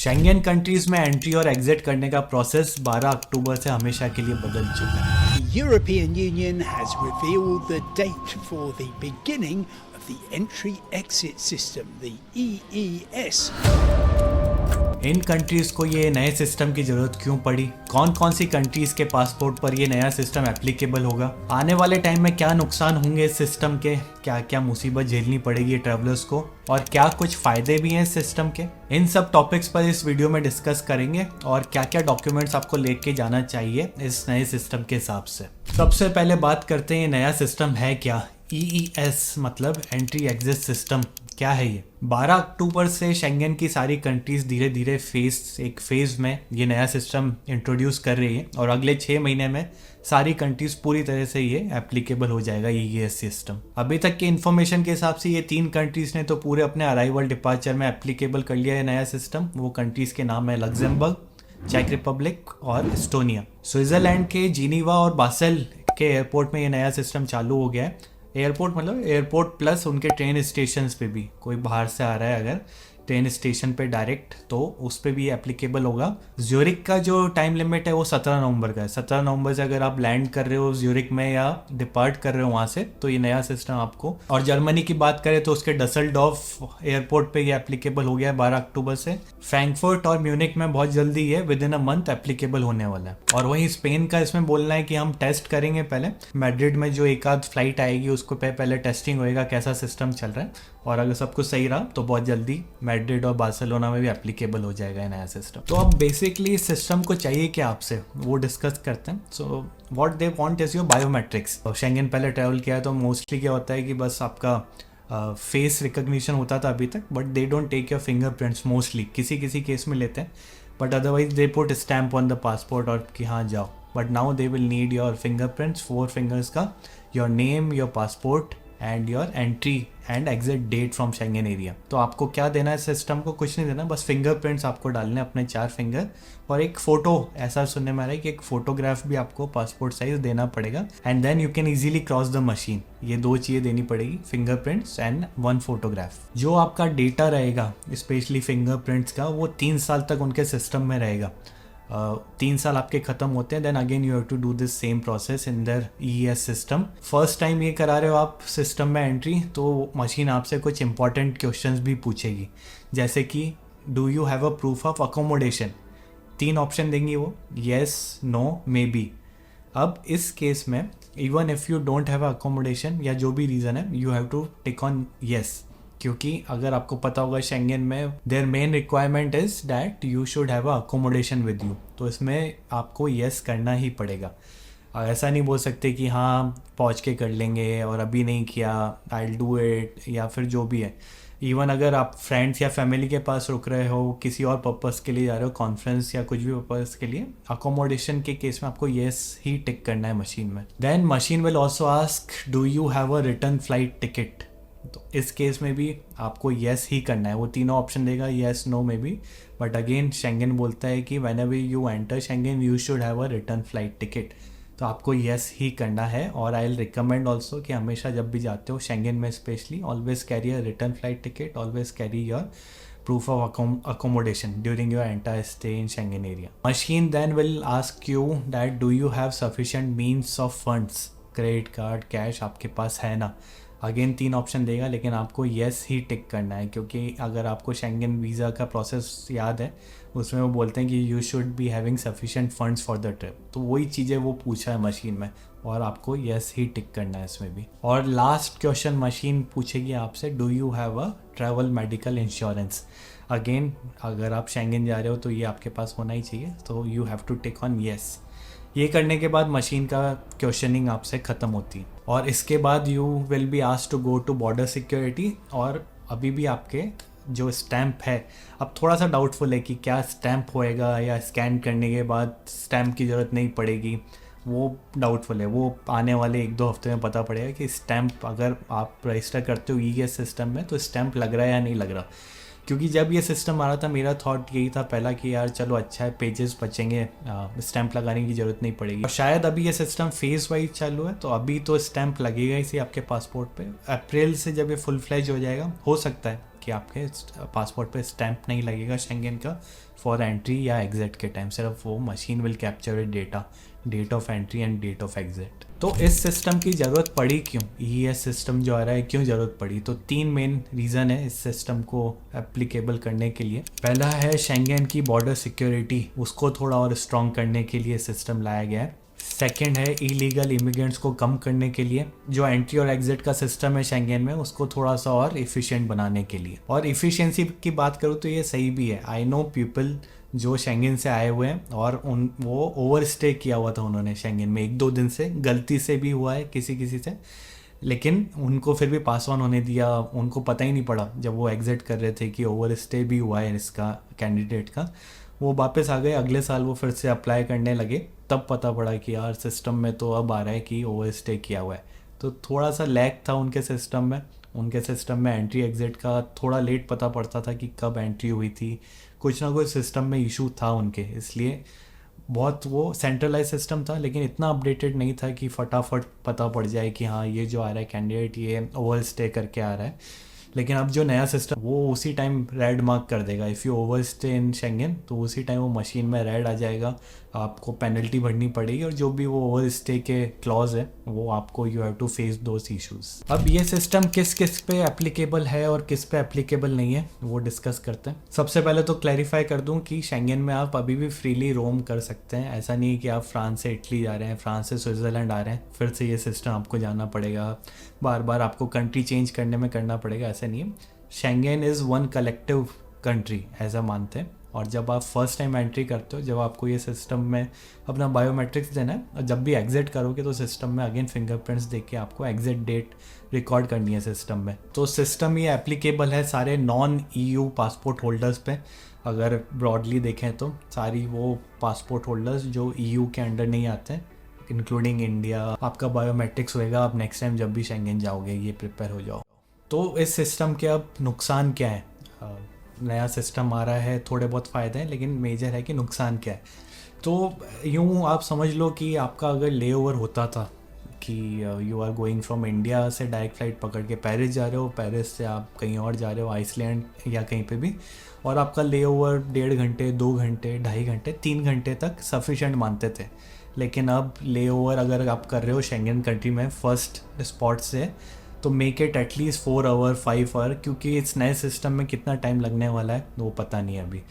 Schengen countries में entry और exit करने का प्रोसेस 12 अक्टूबर से हमेशा के लिए बदल चुका है। The European Union has revealed the date for the beginning of the Entry-Exit System, the EES. In countries को ये नए सिस्टम की जरूरत क्यों पड़ी, कौन कौन सी कंट्रीज के पासपोर्ट पर ये नया सिस्टम एप्लीकेबल होगा, आने वाले टाइम में क्या नुकसान होंगे इस सिस्टम के, क्या क्या मुसीबत झेलनी पड़ेगी ट्रैवलर्स को, और क्या कुछ फायदे भी हैं इस सिस्टम के, इन सब टॉपिक्स पर इस वीडियो में डिस्कस करेंगे और क्या क्या डॉक्यूमेंट्स आपको लेके जाना चाहिए इस नए सिस्टम के हिसाब से। सबसे पहले बात करते हैं ये नया सिस्टम है क्या। EES मतलब एंट्री एग्जिट सिस्टम क्या है ये। 12 अक्टूबर से शेंगेन की सारी कंट्रीज धीरे धीरे एक फेज में ये नया सिस्टम इंट्रोड्यूस कर रही है और अगले 6 महीने में सारी कंट्रीज पूरी तरह से ये एप्लीकेबल हो जाएगा EES सिस्टम। अभी तक के इन्फॉर्मेशन के हिसाब से ये 3 कंट्रीज ने तो पूरे अपने अराइवल डिपार्चर में एप्लीकेबल कर लिया है नया सिस्टम। वो कंट्रीज के नाम है लग्जमबर्ग, चेक रिपब्लिक और एस्टोनिया। स्विट्जरलैंड के जिनीवा और बासेल के एयरपोर्ट में ये नया सिस्टम चालू हो गया है। एयरपोर्ट मतलब एयरपोर्ट प्लस उनके ट्रेन स्टेशन पे भी कोई बाहर से आ रहा है अगर ट्रेन स्टेशन पे डायरेक्ट, तो उस पर भी एप्लीकेबल होगा। ज्यूरिक का जो टाइम लिमिट है वो 17 नवंबर का है। 17 नवंबर से अगर आप लैंड कर रहे हो ज्यूरिक में या डिपार्ट कर रहे हो वहाँ से, तो ये नया सिस्टम आपको। और जर्मनी की बात करें तो उसके डसलडॉर्फ एयरपोर्ट पे ये एप्लीकेबल हो गया है 12 अक्टूबर से। फ्रैंकफर्ट और म्यूनिक में बहुत जल्दी ये with in a month applicable होने वाला है। और वहीं स्पेन का इसमें बोलना है कि हम टेस्ट करेंगे पहले मैड्रिड में, जो एक आध फ्लाइट आएगी उसको पहले टेस्टिंग होएगा कैसा सिस्टम चल रहा है, और अगर सब कुछ सही रहा तो बहुत जल्दी मैड्रिड और बार्सिलोना में भी एप्लीकेबल हो जाएगा ये नया सिस्टम। तो अब बेसिकली इस सिस्टम को चाहिए क्या आपसे वो डिस्कस करते हैं। So what they want is your biometrics. Schengen पहले ट्रैवल किया है तो मोस्टली क्या होता है कि बस आपका फेस रिकॉग्निशन होता था अभी तक, but they don't take your fingerprints mostly, किसी किसी केस में लेते हैं, but otherwise they put stamp on the passport और कि हाँ जाओ। But now they will need your fingerprints, 4 fingers का, your name, your passport and your entry and exit date from Schengen area. तो आपको क्या देना है सिस्टम को, कुछ नहीं देना, बस फिंगरप्रिंट्स आपको डालने अपने 4 फिंगर और एक फोटो। ऐसा सुनने में आ रहा है कि एक फोटोग्राफ भी आपको पासपोर्ट साइज देना पड़ेगा, and then you can easily cross the machine. ये 2 चीज़ें देनी पड़ेगी, फिंगरप्रिंट्स एंड 1 फोटोग्राफ। जो आपका डेटा रहेगा स्पेशली फिंगरप्रिंट्स का, वो 3 साल तक उनके सिस्टम में रहेगा। 3 साल आपके ख़त्म होते हैं, then again you have to do this same process in their EES system. First time ये करा रहे हो आप सिस्टम में एंट्री, तो मशीन आपसे कुछ इंपॉर्टेंट क्वेश्चंस भी पूछेगी, जैसे कि do you have a proof of accommodation. 3 option देंगी वो, येस, नो, मे बी। अब इस केस में even if you don't have accommodation या जो भी रीज़न है, you have to tick on yes, क्योंकि अगर आपको पता होगा शेंगेन में their main requirement is that you should have a accommodation with you, तो इसमें आपको येस करना ही पड़ेगा। ऐसा नहीं बोल सकते कि हाँ पहुँच के कर लेंगे और अभी नहीं किया, आई विल डू इट, या फिर जो भी है। इवन अगर आप फ्रेंड्स या फैमिली के पास रुक रहे हो, किसी और पर्पस के लिए जा रहे हो, कॉन्फ्रेंस या कुछ भी पर्पस के लिए, अकोमोडेशन के केस में आपको येस ही टिक करना है मशीन में। Then machine will also ask do you have a return flight ticket. तो इस केस में भी आपको येस ही करना है। वो तीनों ऑप्शन देगा, yes, no, maybe, but again Schengen बोलता है कि whenever you enter Schengen you should have a return flight ticket, तो आपको येस ही करना है। और आई विल रिकमेंड ऑल्सो कि हमेशा जब भी जाते हो शेंगेन में specially, always carry a return flight ticket, always carry your proof of accommodation during your entire stay in Schengen area. Machine then will ask you that do you have sufficient means of funds, credit card, cash आपके पास है ना। Again 3 option देगा, लेकिन आपको yes ही टिक करना है, क्योंकि अगर आपको शेंगेन वीज़ा का प्रोसेस याद है उसमें वो बोलते हैं कि you should be having sufficient funds for the trip. तो वही चीज़ें वो पूछा है मशीन में, और आपको येस ही टिक करना है इसमें भी। और लास्ट क्वेश्चन मशीन पूछेगी आपसे, do you have a travel medical insurance. Again अगर आप शेंगेन जा रहे हो तो ये आपके पास होना ही चाहिए, तो you have to tick on yes. ये करने के बाद मशीन का क्वेश्चनिंग आपसे ख़त्म होती है, और इसके बाद you will be asked to go to border security. और अभी भी आपके जो स्टैम्प है, अब थोड़ा सा डाउटफुल है कि क्या स्टैम्प होएगा या स्कैन करने के बाद स्टैम्प की ज़रूरत नहीं पड़ेगी, वो डाउटफुल है। वो आने वाले 1-2 हफ्ते में पता पड़ेगा कि स्टैम्प अगर आप रजिस्टर करते हो EES सिस्टम में तो स्टैम्प लग रहा है या नहीं लग रहा। क्योंकि जब ये सिस्टम आ रहा था मेरा थॉट यही था पहला कि यार चलो अच्छा है, पेजेस बचेंगे, स्टैंप लगाने की ज़रूरत नहीं पड़ेगी। और शायद अभी ये सिस्टम फेज वाइज चालू है, तो अभी तो स्टैंप लगेगा इसी आपके पासपोर्ट पे। अप्रैल से जब ये फुल फ्लैज हो जाएगा, हो सकता है कि आपके पासपोर्ट पे स्टैंप नहीं लगेगा शेंगन का फॉर एंट्री या एग्जिट के टाइम, सिर्फ वो machine will capture data, date of entry and date of exit. तो इस सिस्टम की ज़रूरत पड़ी क्यों, EES सिस्टम जो आ रहा है क्यों ज़रूरत पड़ी? तो 3 मेन रीज़न है इस सिस्टम को एप्लीकेबल करने के लिए। पहला है शेंगन की बॉर्डर सिक्योरिटी, उसको थोड़ा और स्ट्रॉन्ग करने के लिए सिस्टम लाया गया है। सेकेंड है इलीगल इमिग्रेंट्स को कम करने के लिए, जो एंट्री और एग्जिट का सिस्टम है शेंगन में उसको थोड़ा सा और इफ़िशिएंट बनाने के लिए। और इफ़िशिएंसी की बात करूँ तो ये सही भी है। आई नो पीपल जो शेंगन से आए हुए हैं और वो ओवर स्टे किया हुआ था उन्होंने शेंगन में 1-2 दिन से, गलती से भी हुआ है किसी से, लेकिन उनको फिर भी पास ऑन होने दिया, उनको पता ही नहीं पड़ा जब वो एग्जिट कर रहे थे कि ओवर स्टे भी हुआ है इसका कैंडिडेट का। वो वापस आ गए, अगले साल वो फिर से अप्लाई करने लगे, तब पता पड़ा कि यार सिस्टम में तो अब आ रहा है कि ओवर स्टे किया हुआ है। तो थोड़ा सा लैग था उनके सिस्टम में एंट्री एग्जिट का थोड़ा लेट पता पड़ता था कि कब एंट्री हुई थी, कुछ ना कुछ सिस्टम में इशू था उनके, इसलिए बहुत वो सेंट्रलाइज सिस्टम था लेकिन इतना अपडेटेड नहीं था कि फटाफट पता पड़ जाए कि हाँ ये जो आ रहा है कैंडिडेट ये ओवर स्टे करके आ रहा है। लेकिन अब जो नया सिस्टम वो उसी टाइम रेड मार्क कर देगा, if you over stay in Schengen तो उसी टाइम वो मशीन में रेड आ जाएगा, आपको पेनल्टी भरनी पड़ेगी और जो भी वो ओवर स्टे के क्लॉज है वो आपको you have to face those issues. अब ये सिस्टम किस किस पे एप्लीकेबल है और किस पे एप्लीकेबल नहीं है वो डिस्कस करते हैं। सबसे पहले तो क्लैरिफाई कर दूं कि शेंगन में आप अभी भी फ्रीली रोम कर सकते हैं, ऐसा नहीं है कि आप फ्रांस से इटली जा रहे हैं, फ्रांस से स्विट्ज़रलैंड आ रहे हैं फिर से ये सिस्टम आपको जाना पड़ेगा, बार बार आपको कंट्री चेंज करने में करना पड़ेगा, ऐसा नहीं है। Schengen is one collective country ऐसा मानते हैं। और जब आप फर्स्ट टाइम एंट्री करते हो, जब आपको ये सिस्टम में अपना बायोमेट्रिक्स देना है और जब भी एग्जिट करोगे तो सिस्टम में अगेन फिंगरप्रिंट्स देख के आपको एग्जिट डेट रिकॉर्ड करनी है सिस्टम में। तो सिस्टम ये एप्लीकेबल है सारे नॉन EU पासपोर्ट होल्डर्स पे। अगर ब्रॉडली देखें तो सारी वो पासपोर्ट होल्डर्स जो EU के अंडर नहीं आते हैं इंक्लूडिंग इंडिया, आपका बायोमेट्रिक्स होएगा, आप नेक्स्ट टाइम जब भी शेंगन जाओगे ये प्रिपेयर हो जाओ। तो इस सिस्टम के अब नुकसान क्या है? नया सिस्टम आ रहा है, थोड़े बहुत फ़ायदे हैं लेकिन मेजर है कि नुकसान क्या है। तो यूँ आप समझ लो कि आपका अगर लेओवर होता था कि you are going from India से डायरेक्ट फ़्लाइट पकड़ के पेरिस जा रहे हो, पेरिस से आप कहीं और जा रहे हो आइसलैंड या कहीं पे भी, और आपका लेओवर 1.5 घंटे 2 घंटे 2.5 घंटे 3 घंटे तक सफिशेंट मानते थे। लेकिन अब लेओवर अगर आप कर रहे हो शेंगन कंट्री में फर्स्ट स्पॉट से तो make it at least 4 hour 5 hour, क्योंकि इस नए सिस्टम में कितना टाइम लगने वाला है वो पता नहीं है अभी।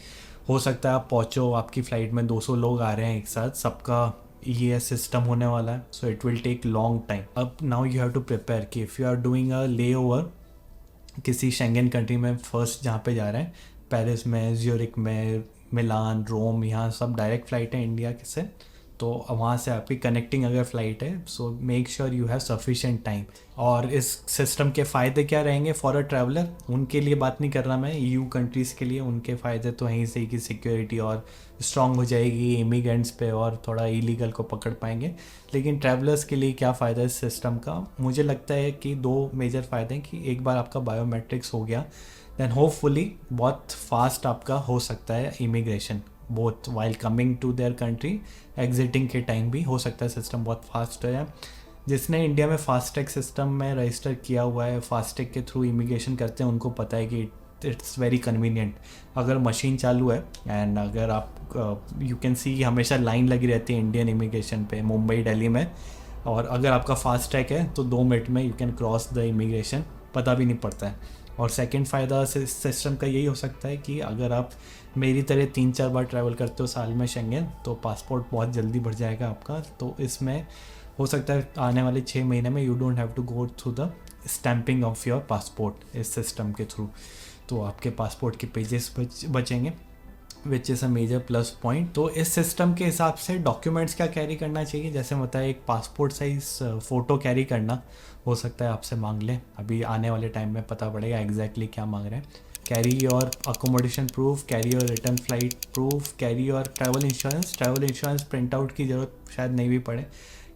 हो सकता है आप पहुँचो, आपकी फ़्लाइट में 200 लोग आ रहे हैं एक साथ, सबका EES सिस्टम होने वाला है, so it will take long time. अब now you have to prepare कि if you are doing a layover किसी शेंगन कंट्री में फर्स्ट जहाँ पे जा रहे हैं, पेरिस में, ज्यूरिक में, मिलान, रोम, यहाँ सब डायरेक्ट फ़्लाइट है इंडिया से, तो वहाँ से आपकी कनेक्टिंग अगर फ़्लाइट है, so make sure you have sufficient time. और इस सिस्टम के फ़ायदे क्या रहेंगे फॉर अ ट्रैवलर, उनके लिए बात नहीं कर रहा मैं, EU कंट्रीज़ के लिए उनके फ़ायदे तो हैं ही सही कि सिक्योरिटी और स्ट्रॉन्ग हो जाएगी, इमिग्रेंट्स पे और थोड़ा इलीगल को पकड़ पाएंगे। लेकिन ट्रैवलर्स के लिए क्या फ़ायदा है इस सिस्टम का? मुझे लगता है कि 2 मेजर फ़ायदे हैं कि एक बार आपका बायोमेट्रिक्स हो गया दैन होपफुली बहुत फास्ट आपका हो सकता है immigration, both while coming to their country, exiting के टाइम भी हो सकता है सिस्टम बहुत फास्ट है। जिसने इंडिया में फास्टैग सिस्टम में रजिस्टर किया हुआ है, फास्टैग के थ्रू इमिग्रेशन करते हैं, उनको पता है कि इट्स वेरी कन्वीनियंट। अगर मशीन चालू है एंड अगर आप यू कैन सी हमेशा लाइन लगी रहती है इंडियन इमिग्रेशन पे मुंबई दिल्ली में, और अगर आपका फास्टैग है तो 2 मिनट में you can cross the immigration, पता भी नहीं पड़ता है। और सेकंड फ़ायदा सिस्टम का यही हो सकता है कि अगर आप मेरी तरह 3-4 बार ट्रैवल करते हो साल में शेंगन, तो पासपोर्ट बहुत जल्दी बढ़ जाएगा आपका। तो इसमें हो सकता है आने वाले 6 महीने में you don't have to go through the stamping of your passport इस सिस्टम के थ्रू, तो आपके पासपोर्ट के पेजेस बचेंगे, which is a major plus point. तो इस सिस्टम के हिसाब से डॉक्यूमेंट्स क्या कैरी करना चाहिए, जैसे बताया एक पासपोर्ट साइज़ फ़ोटो कैरी करना, हो सकता है आपसे मांग लें, अभी आने वाले टाइम में पता पड़ेगा एग्जैक्टली क्या मांग रहे हैं। Carry your accommodation proof, carry your return flight proof, carry your travel insurance print out की ज़रूरत शायद नहीं भी पड़े,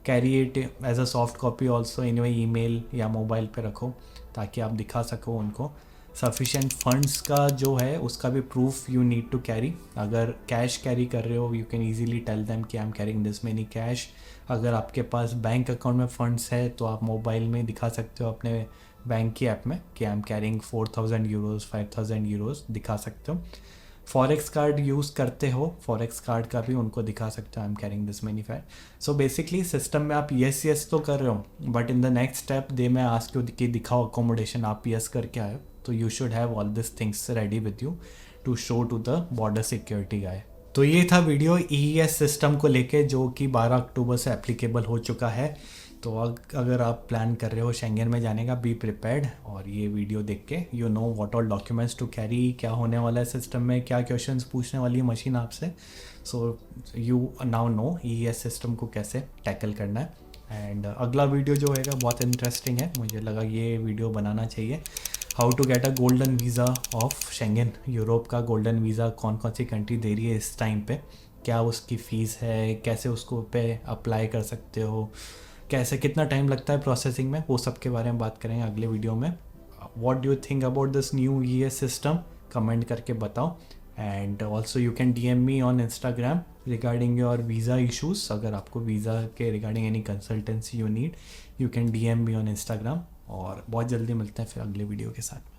carry it as a soft copy also in your email या मोबाइल पे रखो ताकि आप दिखा सको उनको। सफिशेंट फंड्स का जो है उसका भी proof you need to carry, अगर कैश कैरी कर रहे हो you can easily tell them कि I am carrying this many cash. अगर आपके पास बैंक अकाउंट में फंड्स है तो आप मोबाइल में दिखा सकते हो अपने बैंक की ऐप में कि I am carrying 4000 euros 5000 euros दिखा सकते हो। फॉरेक्स कार्ड यूज़ करते हो, फॉरेक्स कार्ड का भी उनको दिखा सकते हो I am carrying this money fat. So basically system में आप यस तो कर रहे हो, but in the next step they may ask you कि दिखाओ अकोमोडेशन, आप यस करके आए हो तो you should have all this things ready with you to show to the border security guy. तो ये था वीडियो EES सिस्टम को लेके जो कि 12 अक्टूबर से एप्लीकेबल हो चुका है। तो अगर आप प्लान कर रहे हो शेंगन में जाने का, बी प्रिपेयर्ड, और ये वीडियो देख के you know what all documents to carry, क्या होने वाला है सिस्टम में, क्या क्वेश्चंस पूछने वाली है मशीन आपसे। So you now know EES system को कैसे टैकल करना है। एंड अगला वीडियो जो होगा बहुत इंटरेस्टिंग है, मुझे लगा ये वीडियो बनाना चाहिए। How to get a golden visa of Schengen, Europe का गोल्डन वीज़ा कौन कौन सी कंट्री दे रही है इस टाइम पे, क्या उसकी फ़ीस है, कैसे उसको पे अप्लाई कर सकते हो, कैसे कितना टाइम लगता है प्रोसेसिंग में, वो सब के बारे में बात करेंगे अगले वीडियो में। What do you think about this new EES system, comment करके बताओ। And also you can DM me on Instagram regarding your visa issues. अगर आपको वीज़ा के regarding any consultancy you need, you can DM me on Instagram. और बहुत जल्दी मिलते हैं फिर अगले वीडियो के साथ।